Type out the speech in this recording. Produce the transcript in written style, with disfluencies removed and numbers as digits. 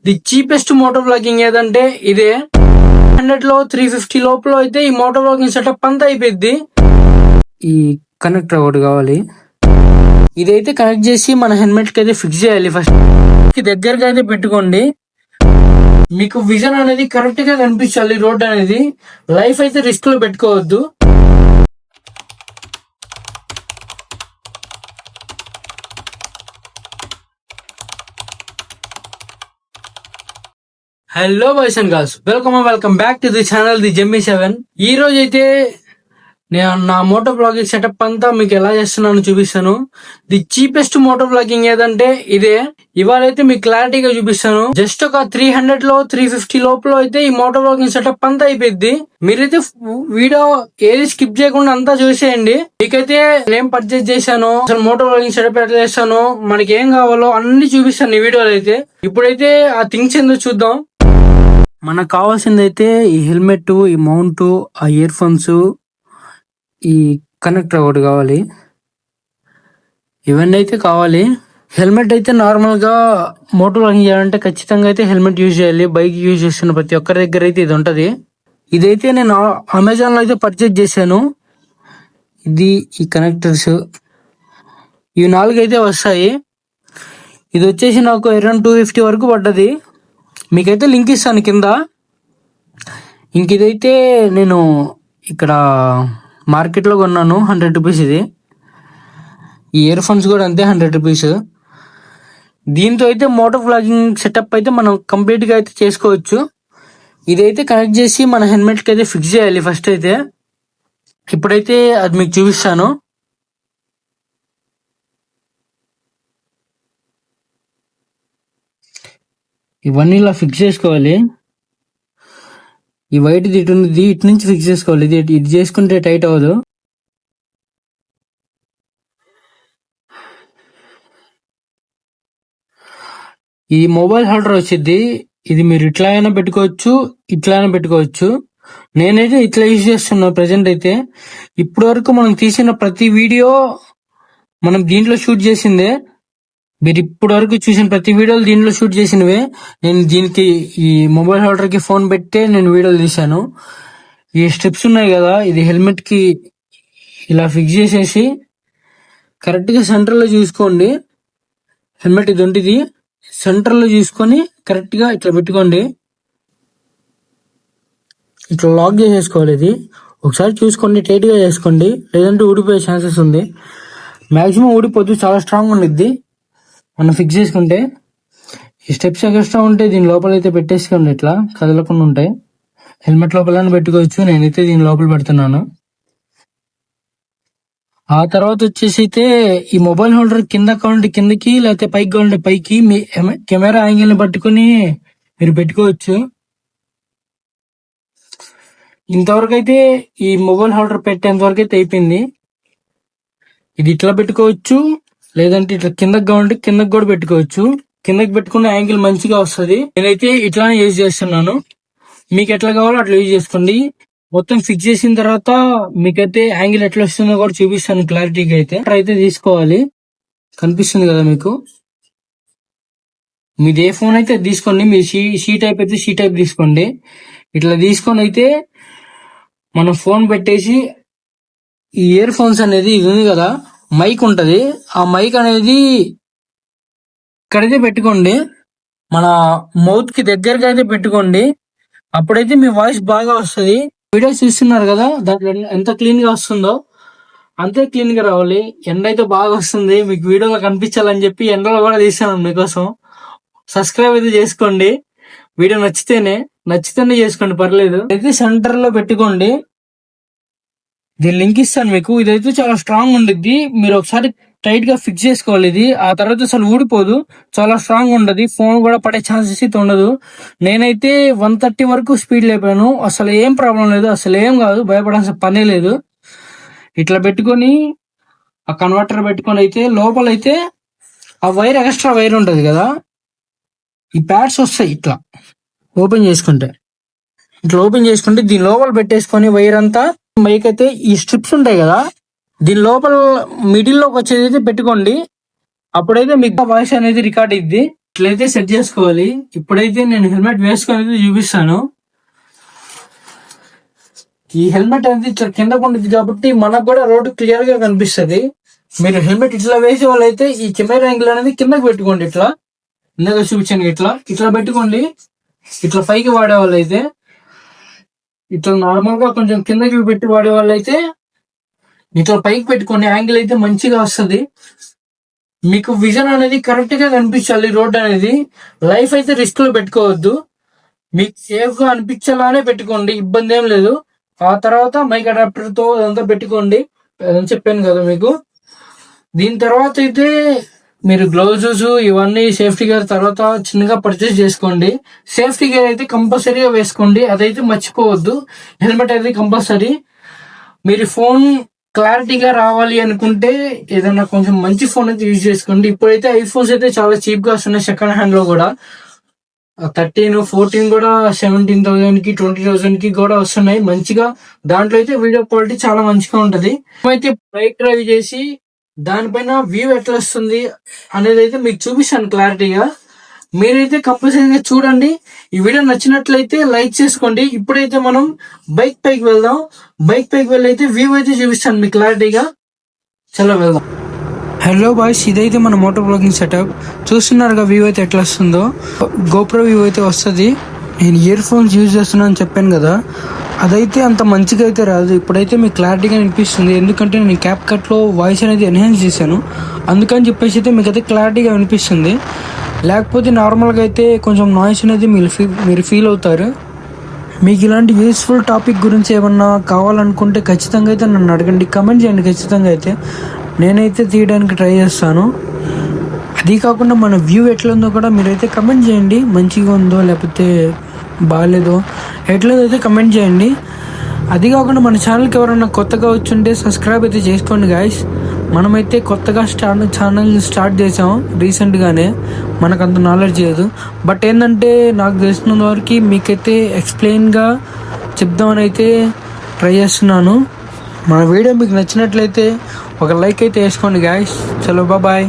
The cheapest Moto blogging ఏదంటే ఇదే. 100 లో 350 లోపల అయితే ఈ మోటో బ్లాగింగ్ సెటప్ అంతా అయిపోయింది. ఈ కనెక్టర్ ఒకటి కావాలి. ఇదైతే కనెక్ట్ చేసి మన హెల్మెట్ కి అయితే ఫిక్స్ చేయాలి. ఫస్ట్ దగ్గరగా అయితే పెట్టుకోండి. మీకు విజన్ అనేది కరెక్ట్ గా కనిపించాలి. రోడ్ అనేది లైఫ్ అయితే రిస్క్ లో పెట్టుకోవద్దు. Hello boys and girls, welcome back to the channel the జెమ్మీ 7. ఈ రోజు అయితే నేను నా మోటో బ్లాగింగ్ సెటప్ అంతా మీకు ఎలా చేస్తున్నాను చూపిస్తాను. ది చీపెస్ట్ మోటో బ్లాగింగ్ ఏదంటే ఇదే. ఇవాళైతే మీకు క్లారిటీగా చూపిస్తాను. జస్ట్ ఒక 300 లో 350 లోపల అయితే ఈ మోటో బ్లాగింగ్ సెటప్ అంతా అయిపోయింది. మీరైతే వీడియో ఏది స్కిప్ చేయకుండా అంతా చూసేయండి. మీకైతే ఏం పర్చేజ్ చేశాను, అసలు మోటో బ్లాగింగ్ సెటప్ ఎట్లా చేస్తాను, మనకి ఏం కావాలో అన్ని చూపిస్తాను ఈ వీడియోలో అయితే. ఇప్పుడైతే ఆ థింగ్స్ ఏందో చూద్దాం. మనకు కావాల్సింది అయితే ఈ హెల్మెట్, ఈ మౌంట్, ఆ ఇయర్ ఫోన్స్, ఈ కనెక్టర్ ఒకటి కావాలి. ఇవన్నీ అయితే కావాలి. హెల్మెట్ అయితే నార్మల్ గా మోటో బ్లాగింగ్ చేయాలంటే ఖచ్చితంగా అయితే హెల్మెట్ యూజ్ చేయాలి. బైక్ యూజ్ చేస్తున్న ప్రతి ఒక్కరి దగ్గర అయితే ఇది ఉంటది. ఇదైతే నేను అమెజాన్ లో అయితే పర్చేజ్ చేశాను. ఇది ఈ కనెక్టర్స్, ఇవి 4 అయితే వస్తాయి. ఇది వచ్చేసి నాకు అరౌండ్ 250 వరకు పడ్డది. మీకైతే లింక్ ఇస్తాను కింద. ఇంక ఇదైతే నేను ఇక్కడ మార్కెట్లో కొన్నాను, 100 రూపీస్ ఇది. ఈ ఇయర్ ఫోన్స్ కూడా అంతే, 100 రూపీస్. దీంతో అయితే మోటో బ్లాగింగ్ సెటప్ అయితే మనం కంప్లీట్ గా అయితే చేసుకోవచ్చు. ఇదైతే కనెక్ట్ చేసి మన హెల్మెట్ కి అయితే ఫిక్స్ చేయాలి ఫస్ట్ అయితే. ఇప్పుడైతే అది మీకు చూపిస్తాను. ఇవన్నీ ఇలా ఫిక్స్ చేసుకోవాలి. ఈ వైట్ ఇటు ఉంది, ఇటు నుంచి ఫిక్స్ చేసుకోవాలి. ఇది చేసుకుంటే టైట్ అవ్వదు. ఈ మొబైల్ హోల్డర్ వచ్చింది. ఇది మీరు ఇట్లా అయినా పెట్టుకోవచ్చు, ఇట్లా అయినా పెట్టుకోవచ్చు. నేనైతే ఇట్లా యూజ్ చేస్తున్నాను ప్రెసెంట్ అయితే. ఇప్పటి వరకు మనం తీసిన ప్రతి వీడియో మనం దీంట్లో షూట్ చేసిందే. మీరు ఇప్పటి వరకు చూసిన ప్రతి వీడియోలు దీంట్లో షూట్ చేసినవే. నేను దీనికి ఈ మొబైల్ హోల్డర్ కి ఫోన్ పెట్టే నేను వీడియోలు తీశాను. ఈ స్టెప్స్ ఉన్నాయి కదా, ఇది హెల్మెట్ కి ఇలా ఫిక్స్ చేసేసి కరెక్ట్ గా సెంటర్ లో చూసుకోండి. హెల్మెట్ ఇది ఉంటుంది, సెంటర్ లో చూసుకొని కరెక్ట్ గా ఇట్లా పెట్టుకోండి. ఇట్లా లాక్ చేసేసుకోవాలి. ఇది ఒకసారి చూసుకోండి, టైట్ గా చేసుకోండి, లేదంటే ఊడిపోయే ఛాన్సెస్ ఉంది. మాక్సిమం ఊడిపోద్దు, చాలా స్ట్రాంగ్ ఉండిద్ది మనం ఫిక్స్ చేసుకుంటే. ఈ స్టెప్స్ ఎక్స్ట్రా ఉంటే దీని లోపల అయితే పెట్టేసుకోండి, ఇట్లా కదలకుండా ఉంటాయి. హెల్మెట్ లోపల పెట్టుకోవచ్చు, నేనైతే దీని లోపల పెడుతున్నాను. ఆ తర్వాత వచ్చేసి అయితే ఈ మొబైల్ హోల్డర్ కింద కావాలంటే కిందకి, లేకపోతే పైకి కావాలంటే పైకి మీ కెమెరా యాంగిల్ ని పట్టుకుని మీరు పెట్టుకోవచ్చు. ఇంతవరకు అయితే ఈ మొబైల్ హోల్డర్ పెట్టేంత వరకు అయితే అయిపోయింది. ఇది ఇట్లా పెట్టుకోవచ్చు, లేదంటే ఇట్లా కిందకి కావాలంటే కిందకి కూడా పెట్టుకోవచ్చు. కిందకి పెట్టుకున్న యాంగిల్ మంచిగా వస్తుంది. నేనైతే ఇట్లానే యూజ్ చేస్తున్నాను. మీకు ఎట్లా కావాలో అట్లా యూజ్ చేసుకోండి. మొత్తం ఫిక్స్ చేసిన తర్వాత మీకైతే యాంగిల్ ఎట్లా వస్తుందో కూడా చూపిస్తాను క్లారిటీగా అయితే తీసుకోవాలి. కనిపిస్తుంది కదా మీకు. మీది ఏ ఫోన్ అయితే తీసుకోండి. మీ సి టైప్ అయితే సి టైప్ తీసుకోండి. ఇట్లా తీసుకొని అయితే మనం ఫోన్ పెట్టేసి ఈ ఇయర్ ఫోన్స్ అనేది ఇది ఉంది కదా, మైక్ ఉంటది. ఆ మైక్ అనేది ఇక్కడైతే పెట్టుకోండి, మన మౌత్ కి దగ్గరగా అయితే పెట్టుకోండి. అప్పుడైతే మీ వాయిస్ బాగా వస్తుంది. వీడియోస్ చూస్తున్నారు కదా, దాంట్లో ఎంత క్లీన్ గా వస్తుందో అంతే క్లీన్ గా రావాలి. ఎండ అయితే బాగా వస్తుంది, మీకు వీడియోలో కనిపించాలని చెప్పి ఎండలో కూడా తీసాను మీకోసం. సబ్స్క్రైబ్ అయితే చేసుకోండి. వీడియో నచ్చితేనే చేసుకోండి, పర్లేదు. అయితే సెంటర్ లో పెట్టుకోండి. దీని లింక్ ఇస్తాను మీకు. ఇదైతే చాలా స్ట్రాంగ్ ఉండిద్ది. మీరు ఒకసారి టైట్ గా ఫిక్స్ చేసుకోవాలి ఇది. ఆ తర్వాత అసలు ఊడిపోదు, చాలా స్ట్రాంగ్ ఉండదు. ఫోన్ కూడా పడే ఛాన్సెస్ అయితే ఉండదు. నేనైతే 130 వరకు స్పీడ్ లేపాను, అసలు ఏం ప్రాబ్లం లేదు, అసలు ఏం కాదు, భయపడాల్సిన పనే లేదు. ఇట్లా పెట్టుకొని ఆ కన్వర్టర్ పెట్టుకొని అయితే లోపలైతే ఆ వైర్, ఎక్స్ట్రా వైర్ ఉంటది కదా, ఈ ప్యాడ్స్ వస్తాయి. ఇట్లా ఓపెన్ చేసుకుంటే దీని లోపల పెట్టేసుకొని వైర్ అంతా మైక్ అయితే ఈ స్ట్రిప్స్ ఉంటాయి కదా, దీని లోపల మిడిల్ లోకి వచ్చేది అయితే పెట్టుకోండి. అప్పుడైతే మీకు వాయిస్ అనేది రికార్డ్ ఇద్ది. ఇట్లయితే సెట్ చేసుకోవాలి. ఇప్పుడైతే నేను హెల్మెట్ వేసుకొని చూపిస్తాను. ఈ హెల్మెట్ అనేది ఇట్లా కింద ఉంటుంది కాబట్టి మనకు కూడా రోడ్డు క్లియర్ గా కనిపిస్తుంది. మీరు హెల్మెట్ ఇట్లా వేసే వాళ్ళైతే ఈ కెమెరా యాంగిల్ అనేది కిందకి పెట్టుకోండి. ఇట్లా ఇందాక చూపించాను, ఇట్లా ఇట్లా పెట్టుకోండి. ఇట్లా పైకి వాడే వాళ్ళైతే, ఇట్లా నార్మల్ గా కొంచెం కిందకి పెట్టి వాడే వాళ్ళైతే ఇట్లా పైకి పెట్టుకోండి. యాంగిల్ అయితే మంచిగా వస్తుంది. మీకు విజన్ అనేది కరెక్ట్ గా కనిపించాలి. రోడ్ అనేది లైఫ్ అయితే రిస్క్ లో పెట్టుకోవద్దు. మీకు సేఫ్ గా అనిపించేలానే పెట్టుకోండి, ఇబ్బంది ఏం లేదు. ఆ తర్వాత మైక్ అడాప్టర్ తో అదంతా పెట్టుకోండి, అదని చెప్పాను కదా మీకు. దీని తర్వాత అయితే మీరు గ్లౌజెస్ ఇవన్నీ సేఫ్టీ గేర్ తర్వాత చిన్నగా పర్చేస్ చేసుకోండి. సేఫ్టీ గేర్ అయితే కంపల్సరీగా వేసుకోండి, అదైతే మర్చిపోవద్దు. హెల్మెట్ అయితే కంపల్సరీ. మీరు ఫోన్ క్లారిటీగా రావాలి అనుకుంటే ఏదైనా కొంచెం మంచి ఫోన్ అయితే యూజ్ చేసుకోండి. ఇప్పుడైతే ఐఫోన్స్ అయితే చాలా చీప్ గా వస్తున్నాయి సెకండ్ హ్యాండ్ లో కూడా. 13, 14 కూడా 17,000 కి 20,000 కి కూడా వస్తున్నాయి మంచిగా. దాంట్లో అయితే వీడియో క్వాలిటీ చాలా మంచిగా ఉంటది. అయితే బైక్ డ్రైవ్ చేసి దానిపైన వ్యూ ఎట్లా వస్తుంది అనేది అయితే మీకు చూపిస్తాను క్లారిటీగా. మీరైతే కంపల్సరీగా చూడండి. ఈ వీడియో నచ్చినట్లయితే లైక్ చేసుకోండి. ఇప్పుడైతే మనం బైక్ పైకి వెళ్దాం. బైక్ పైకి వెళ్ళైతే వ్యూ అయితే చూపిస్తాను మీకు క్లారిటీగా. చలో వెళ్దాం. హలో బాయ్స్, ఇదైతే మన మోటార్ బ్లాగింగ్ సెటప్. చూస్తున్నారుగా వ్యూ అయితే ఎట్లా వస్తుందో. గోప్రో వ్యూ అయితే వస్తుంది. నేను ఇయర్ ఫోన్స్ యూజ్ చేస్తున్నాను అని చెప్పాను కదా, అదైతే అంత మంచిగా అయితే రాదు. ఇప్పుడైతే మీకు క్లారిటీగా వినిపిస్తుంది, ఎందుకంటే నేను క్యాప్ కట్లో వాయిస్ అనేది ఎన్హాన్స్ చేశాను. అందుకని చెప్పేసి అయితే మీకు అయితే క్లారిటీగా వినిపిస్తుంది. లేకపోతే నార్మల్గా అయితే కొంచెం నాయిస్ అనేది మీరు ఫీల్ అవుతారు. మీకు ఇలాంటి యూస్ఫుల్ టాపిక్ గురించి ఏమన్నా కావాలనుకుంటే ఖచ్చితంగా అయితే నన్ను అడగండి, కమెంట్ చేయండి. ఖచ్చితంగా అయితే నేనైతే తీయడానికి ట్రై చేస్తాను. అది కాకుండా మన వ్యూ ఎట్లా ఉందో కూడా మీరైతే కమెంట్ చేయండి. మంచిగా ఉందో లేకపోతే బాగాలేదో ఎట్లేదైతే కమెంట్ చేయండి. అది కాకుండా మన ఛానల్కి ఎవరైనా కొత్తగా వచ్చుంటే సబ్స్క్రైబ్ అయితే చేసుకోండి గాయస్. మనమైతే కొత్తగా ఛానల్ స్టార్ట్ చేసాం రీసెంట్గానే. మనకంత నాలెడ్జ్ లేదు, బట్ ఏంటంటే నాకు తెలిసినంత వరకు మీకైతే ఎక్స్ప్లెయిన్గా చెప్దామని అయితే ట్రై చేస్తున్నాను. మన వీడియో మీకు నచ్చినట్లయితే ఒక లైక్ అయితే వేసుకోండి గాయస్. చలో బాయ్.